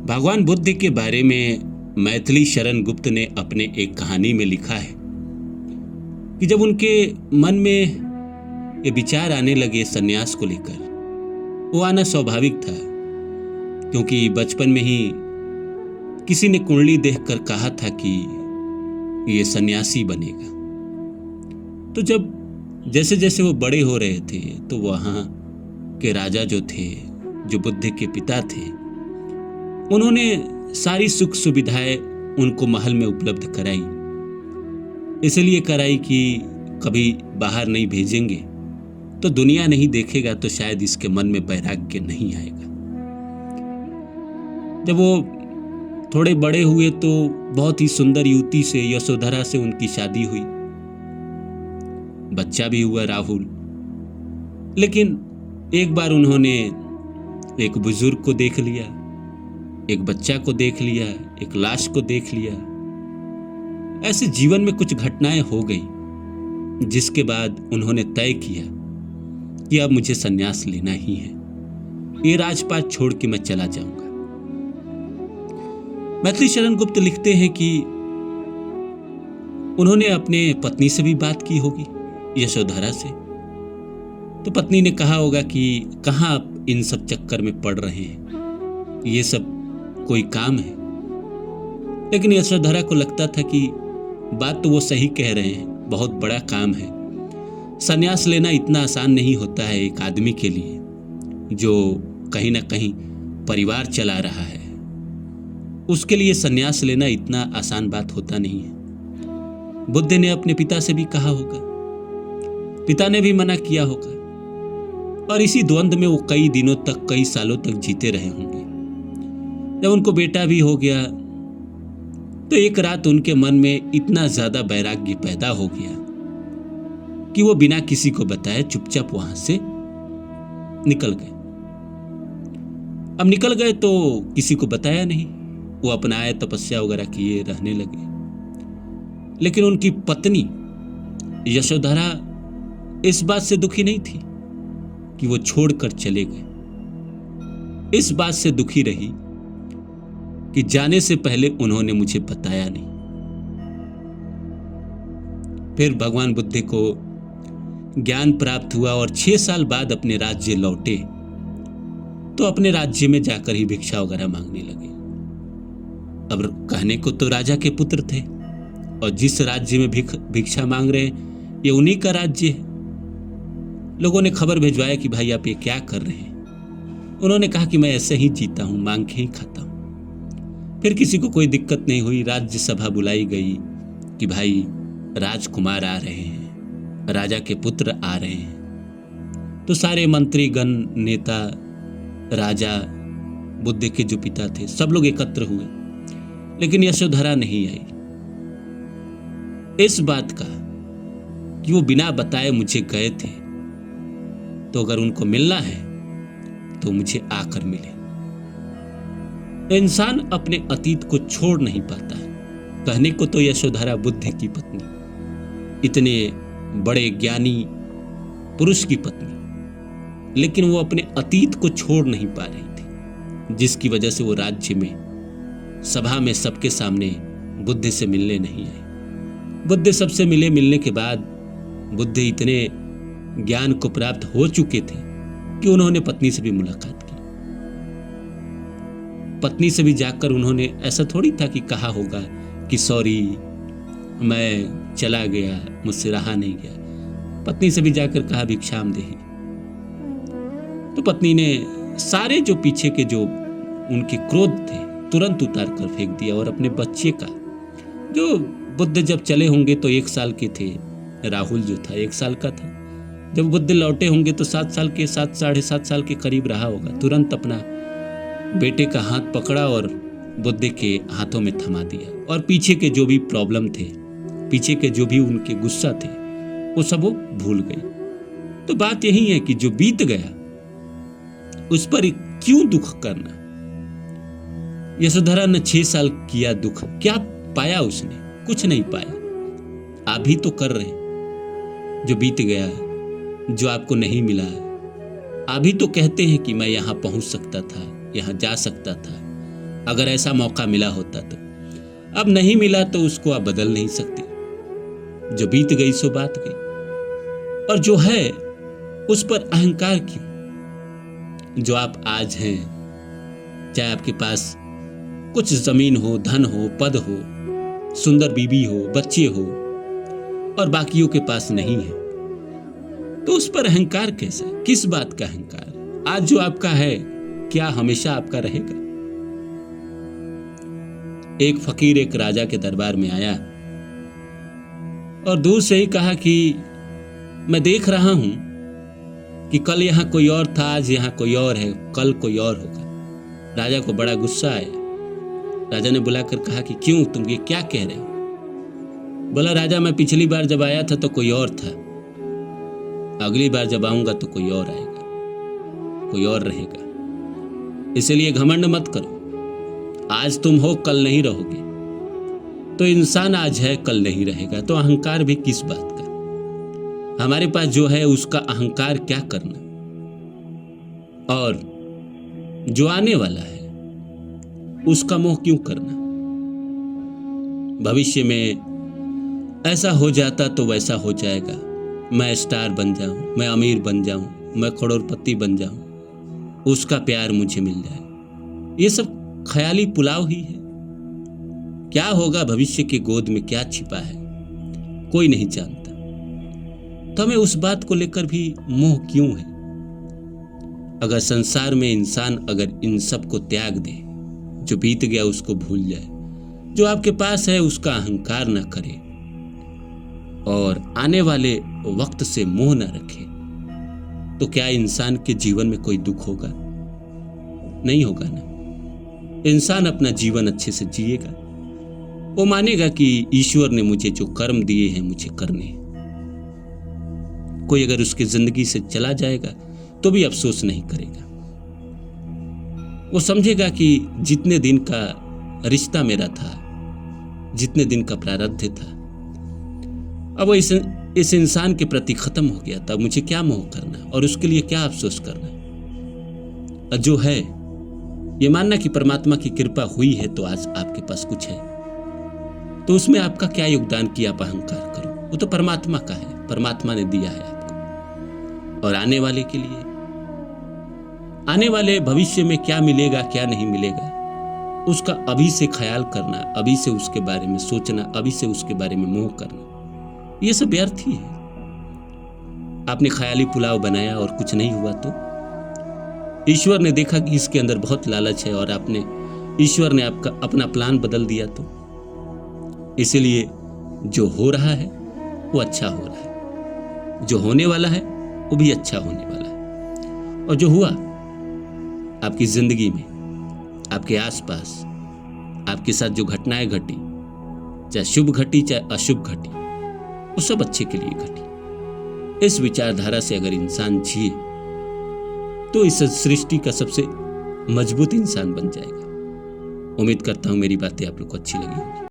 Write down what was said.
भगवान बुद्ध के बारे में मैथिली शरण गुप्त ने अपने एक कहानी में लिखा है कि जब उनके मन में ये विचार आने लगे संन्यास को लेकर, वो आना स्वाभाविक था, क्योंकि बचपन में ही किसी ने कुंडली देखकर कहा था कि ये सन्यासी बनेगा। तो जब जैसे जैसे वो बड़े हो रहे थे तो वहाँ के राजा जो थे, जो बुद्ध के पिता थे, उन्होंने सारी सुख सुविधाएं उनको महल में उपलब्ध कराई। इसलिए कराई कि कभी बाहर नहीं भेजेंगे तो दुनिया नहीं देखेगा, तो शायद इसके मन में वैराग्य नहीं आएगा। जब वो थोड़े बड़े हुए तो बहुत ही सुंदर युवती से, यशोधरा से उनकी शादी हुई, बच्चा भी हुआ राहुल। लेकिन एक बार उन्होंने एक बुजुर्ग को देख लिया, एक बच्चा को देख लिया, एक लाश को देख लिया। ऐसे जीवन में कुछ घटनाएं हो गई जिसके बाद उन्होंने तय किया कि अब मुझे संन्यास लेना ही है, ये राजपाट छोड़ के मैं चला जाऊंगा। मैथिली शरण गुप्त लिखते हैं कि उन्होंने अपने पत्नी से भी बात की होगी, यशोधरा से। तो पत्नी ने कहा होगा कि कहाँ आप इन सब चक्कर में पड़ रहे हैं, ये सब कोई काम है। लेकिन यशोधरा को लगता था कि बात तो वो सही कह रहे हैं, बहुत बड़ा काम है। संन्यास लेना इतना आसान नहीं होता है एक आदमी के लिए जो कहीं ना कहीं परिवार चला रहा है। उसके लिए संन्यास लेना इतना आसान बात होता नहीं है। बुद्ध ने अपने पिता से भी कहा होगा, पिता ने भी मना किया होगा, और इसी द्वंद्व में वो कई दिनों तक, कई सालों तक जीते रहे होंगे। जब उनको बेटा भी हो गया तो एक रात उनके मन में इतना ज्यादा वैराग्य पैदा हो गया कि वो बिना किसी को बताए चुपचाप वहां से निकल गए। अब निकल गए तो किसी को बताया नहीं, वो अपनाए तपस्या वगैरह किए, रहने लगे। लेकिन उनकी पत्नी यशोधरा इस बात से दुखी नहीं थी कि वो छोड़कर चले गए। इस बात से दुखी रही कि जाने से पहले उन्होंने मुझे बताया नहीं। फिर भगवान बुद्ध को ज्ञान प्राप्त हुआ और 6 साल बाद अपने राज्य लौटे तो अपने राज्य में जाकर ही भिक्षा वगैरह मांगने लगे। अब कहने को तो राजा के पुत्र थे, और जिस राज्य में भिक्षा मांग रहे हैं ये उन्हीं का राज्य है। लोगों ने खबर भिजवाया कि भाई आप ये क्या कर रहे हैं। उन्होंने कहा कि मैं ऐसे ही जीता हूं, मांग के ही खाता हूं। फिर किसी को कोई दिक्कत नहीं हुई, राज्य सभा बुलाई गई कि भाई राजकुमार आ रहे हैं, राजा के पुत्र आ रहे हैं। तो सारे मंत्री गण, नेता, राजा, बुद्ध के जो पिता थे, सब लोग एकत्र हुए। लेकिन यशोधरा नहीं आई। इस बात का कि वो बिना बताए मुझे गए थे, तो अगर उनको मिलना है तो मुझे आकर मिले। इंसान अपने अतीत को छोड़ नहीं पाता है। कहने को तो यशोधरा बुद्ध की पत्नी, इतने बड़े ज्ञानी पुरुष की पत्नी, लेकिन वो अपने अतीत को छोड़ नहीं पा रही थी, जिसकी वजह से वो राज्य में, सभा में सबके सामने बुद्ध से मिलने नहीं आई। बुद्ध सबसे मिले। मिलने के बाद बुद्ध इतने ज्ञान को प्राप्त हो चुके थे कि उन्होंने पत्नी से भी मुलाकात की। पत्नी से भी जाकर उन्होंने, ऐसा थोड़ी था कि कहा होगा कि सॉरी मैं चला गया, मुझसे रहा नहीं गया। पत्नी से भी जाकर कहा भिक्षाम देहि। तो पत्नी ने सारे जो पीछे के जो उनके क्रोध थे तुरंत उतार कर फेंक दिया, और अपने बच्चे का, जो बुद्ध जब चले होंगे तो 1 साल के थे, राहुल जो था 1 साल का था, जब बुद्ध लौटे होंगे तो 7 साल के, 7 साढ़े 7 साल के करीब रहा होगा। तुरंत अपना बेटे का हाथ पकड़ा और बुद्ध के हाथों में थमा दिया, और पीछे के जो भी प्रॉब्लम थे, पीछे के जो भी उनके गुस्सा थे, वो सब वो भूल गए। तो बात यही है कि जो बीत गया उस पर क्यों दुख करना। यशोधरा ने 6 साल किया दुख, क्या पाया उसने? कुछ नहीं पाया। आप भी तो कर रहे हैं। जो बीत गया, जो आपको नहीं मिला, आप भी तो कहते हैं कि मैं यहां पहुंच सकता था, यहां जा सकता था, अगर ऐसा मौका मिला होता तो। अब नहीं मिला तो उसको आप बदल नहीं सकते। जो बीत गई सो बात गई। और जो है उस पर अहंकार क्यों? जो आप आज हैं, चाहे आपके पास कुछ जमीन हो, धन हो, पद हो, सुंदर बीबी हो, बच्चे हो, और बाकियों के पास नहीं है, तो उस पर अहंकार कैसा? किस बात का अहंकार? आज जो आपका है क्या हमेशा आपका रहेगा? एक फकीर एक राजा के दरबार में आया और दूर से ही कहा कि मैं देख रहा हूं कि कल यहां कोई और था, आज यहां कोई और है, कल कोई और होगा। राजा को बड़ा गुस्सा आया। राजा ने बुलाकर कहा कि क्यों, तुम ये क्या कह रहे हो? बोला, राजा मैं पिछली बार जब आया था तो कोई और था, अगली बार जब आऊंगा तो कोई और आएगा, कोई और रहेगा। इसलिए घमंड मत करो। आज तुम हो, कल नहीं रहोगे। तो इंसान आज है, कल नहीं रहेगा, तो अहंकार भी किस बात का? हमारे पास जो है उसका अहंकार क्या करना, और जो आने वाला है उसका मोह क्यों करना? भविष्य में ऐसा हो जाता तो वैसा हो जाएगा, मैं स्टार बन जाऊं, मैं अमीर बन जाऊं, मैं करोड़पति बन जाऊं, उसका प्यार मुझे मिल जाए। ये सब ख्याली पुलाव ही है। क्या होगा भविष्य की गोद में, क्या छिपा है, कोई नहीं जानता। तो हमें उस बात को लेकर भी मोह क्यों है? अगर संसार में इंसान अगर इन सब को त्याग दे, जो बीत गया उसको भूल जाए, जो आपके पास है उसका अहंकार न करे, और आने वाले वक्त से मोह न रखे, तो क्या इंसान के जीवन में कोई दुख होगा? नहीं होगा ना। इंसान अपना जीवन अच्छे से जिएगा। वो मानेगा कि ईश्वर ने मुझे जो कर्म दिए हैं मुझे करने हैं। कोई अगर उसकी जिंदगी से चला जाएगा तो भी अफसोस नहीं करेगा। वो समझेगा कि जितने दिन का रिश्ता मेरा था, जितने दिन का प्रारब्ध था, अब वो इस इंसान के प्रति खत्म हो गया, तब मुझे क्या मोह करना और उसके लिए क्या अफसोस करना। जो है ये मानना कि परमात्मा की कृपा हुई है तो आज आपके पास कुछ है, तो उसमें आपका क्या योगदान किया आप अहंकार करो? वो तो परमात्मा का है, परमात्मा ने दिया है आपको। और आने वाले के लिए, आने वाले भविष्य में क्या मिलेगा क्या नहीं मिलेगा, उसका अभी से ख्याल करना, अभी से उसके बारे में सोचना, अभी से उसके बारे में मोह करना, ये सब व्यर्थ ही है। आपने ख्याली पुलाव बनाया और कुछ नहीं हुआ तो ईश्वर ने देखा कि इसके अंदर बहुत लालच है, और ईश्वर ने आपका अपना प्लान बदल दिया, तो इसलिए जो हो रहा है वो अच्छा हो रहा है, जो होने वाला है वो भी अच्छा होने वाला है। और जो हुआ आपकी जिंदगी में, आपके आसपास, आपके साथ जो घटनाएं घटी, चाहे शुभ घटी चाहे अशुभ घटी, वो सब अच्छे के लिए घटी। इस विचारधारा से अगर इंसान जिए तो इस सृष्टि का सबसे मजबूत इंसान बन जाएगा। उम्मीद करता हूं मेरी बातें आप लोग को अच्छी लगी होगी।